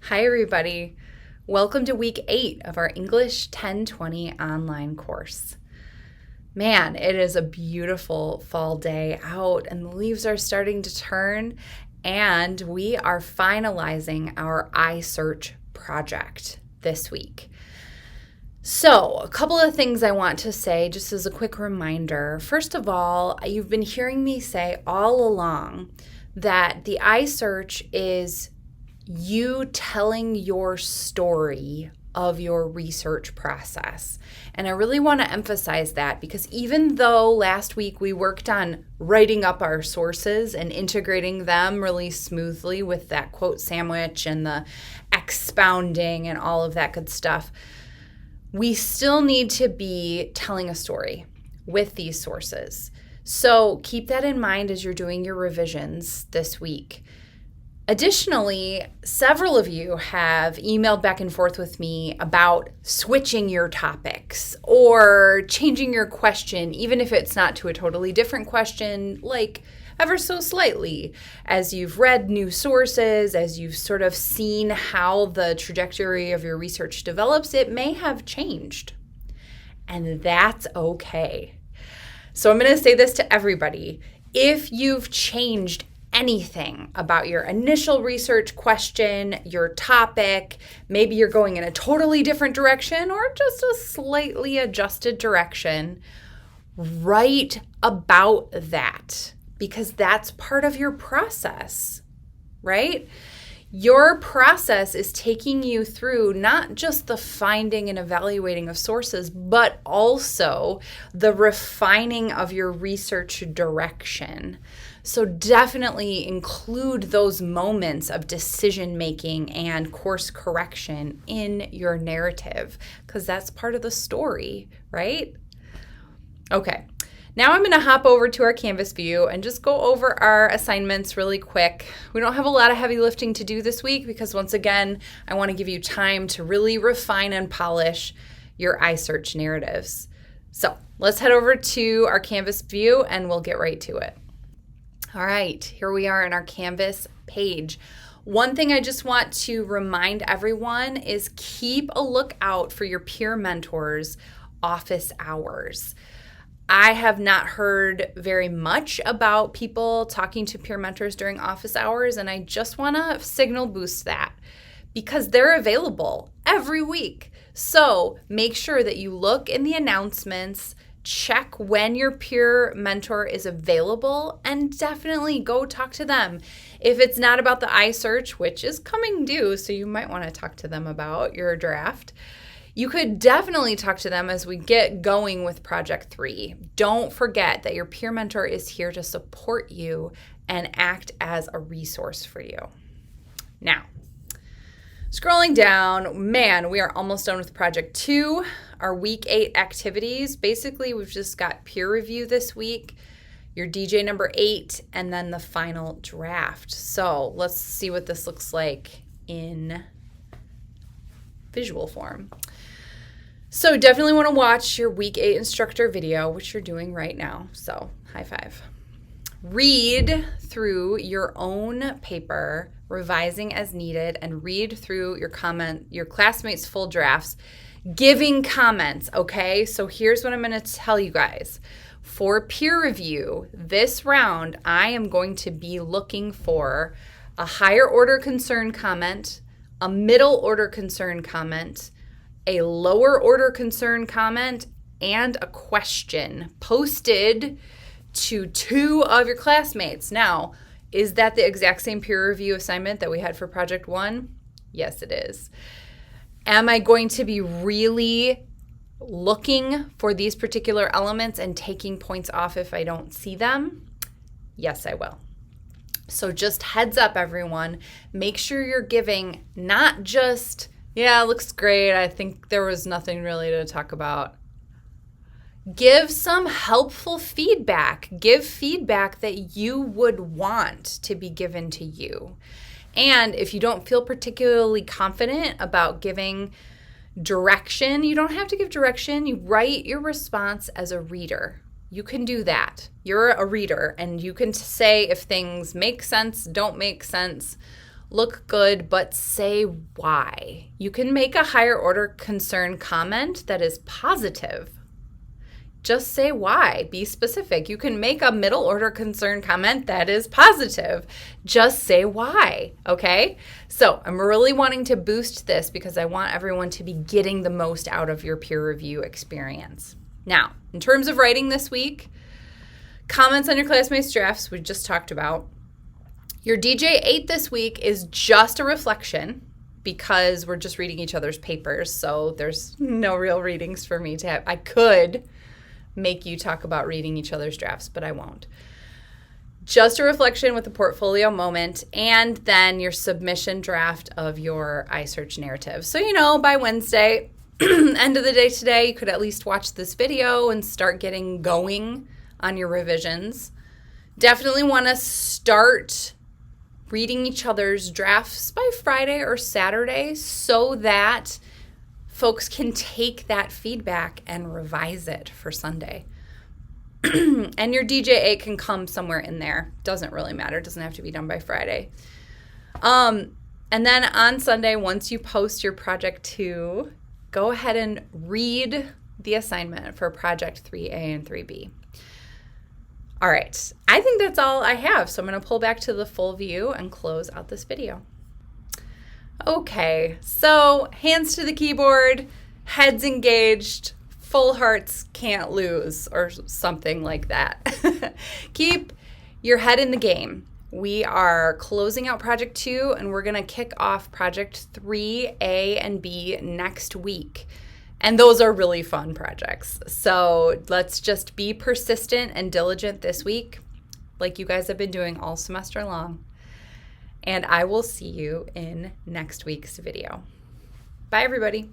Hi, everybody. Welcome to week 8 of our English 1020 online course. Man, it is a beautiful fall day out, and the leaves are starting to turn, and we are finalizing our iSearch project this week. So, a couple of things I want to say just as a quick reminder. First of all, you've been hearing me say all along that the iSearch is you telling your story of your research process. And I really want to emphasize that because even though last week we worked on writing up our sources and integrating them really smoothly with that quote sandwich and the expounding and all of that good stuff, we still need to be telling a story with these sources. So keep that in mind as you're doing your revisions this week. Additionally, several of you have emailed back and forth with me about switching your topics or changing your question, even if it's not to a totally different question, like ever so slightly. As you've read new sources, as you've sort of seen how the trajectory of your research develops, it may have changed. And that's okay. So I'm going to say this to everybody. If you've changed anything about your initial research question, your topic, maybe you're going in a totally different direction or just a slightly adjusted direction, write about that because that's part of your process, right? Your process is taking you through not just the finding and evaluating of sources, but also the refining of your research direction. So definitely include those moments of decision making and course correction in your narrative because that's part of the story, right? Okay, now I'm going to hop over to our Canvas view and just go over our assignments really quick. We don't have a lot of heavy lifting to do this week because once again, I want to give you time to really refine and polish your iSearch narratives. So let's head over to our Canvas view and we'll get right to it. All right, here we are in our Canvas page. One thing I just want to remind everyone is keep a lookout for your peer mentors' office hours. I have not heard very much about people talking to peer mentors during office hours, and I just want to signal boost that because they're available every week. So make sure that you look in the announcements, check when your peer mentor is available, and definitely go talk to them. If it's not about the iSearch, which is coming due, so you might want to talk to them about your draft, you could definitely talk to them as we get going with Project 3. Don't forget that your peer mentor is here to support you and act as a resource for you. Now, scrolling down, man, we are almost done with Project 2. Our week 8 activities, basically we've just got peer review this week, your DJ number 8, and then the final draft. So let's see what this looks like in visual form. So definitely want to watch your week 8 instructor video, which you're doing right now. So high five. Read through your own paper, revising as needed, and read through your classmates' full drafts, giving comments, okay? So here's what I'm going to tell you guys. For peer review, this round, I am going to be looking for a higher order concern comment, a middle order concern comment, a lower order concern comment, and a question posted to 2 of your classmates. Now, is that the exact same peer review assignment that we had for Project 1? Yes, it is. Am I going to be really looking for these particular elements and taking points off if I don't see them? Yes, I will. So just heads up, everyone. Make sure you're giving not just, yeah, it looks great. I think there was nothing really to talk about. Give some helpful feedback. Give feedback that you would want to be given to you. And if you don't feel particularly confident about giving direction, you don't have to give direction. You write your response as a reader. You can do that. You're a reader, and you can say if things make sense, don't make sense, look good, but say why. You can make a higher order concern comment that is positive. Just say why. Be specific. You can make a middle order concern comment that is positive. Just say why, okay? So I'm really wanting to boost this because I want everyone to be getting the most out of your peer review experience. Now, in terms of writing this week, comments on your classmates' drafts we just talked about. Your DJ8 this week is just a reflection because we're just reading each other's papers, so there's no real readings for me to have. I could make you talk about reading each other's drafts, but I won't. Just a reflection with a portfolio moment, and then your submission draft of your iSearch narrative. So, by Wednesday, end of the day today, you could at least watch this video and start getting going on your revisions. Definitely want to start reading each other's drafts by Friday or Saturday so that folks can take that feedback and revise it for Sunday. And your DJ8 can come somewhere in there. Doesn't really matter. It doesn't have to be done by Friday. And then on Sunday, once you post your Project 2, go ahead and read the assignment for Project 3A and 3B. All right. I think that's all I have. So I'm going to pull back to the full view and close out this video. Okay, so hands to the keyboard, heads engaged, full hearts can't lose, or something like that. Keep your head in the game. We are closing out Project 2, and we're going to kick off Project 3A and B next week. And those are really fun projects. So let's just be persistent and diligent this week, like you guys have been doing all semester long. And I will see you in next week's video. Bye, everybody.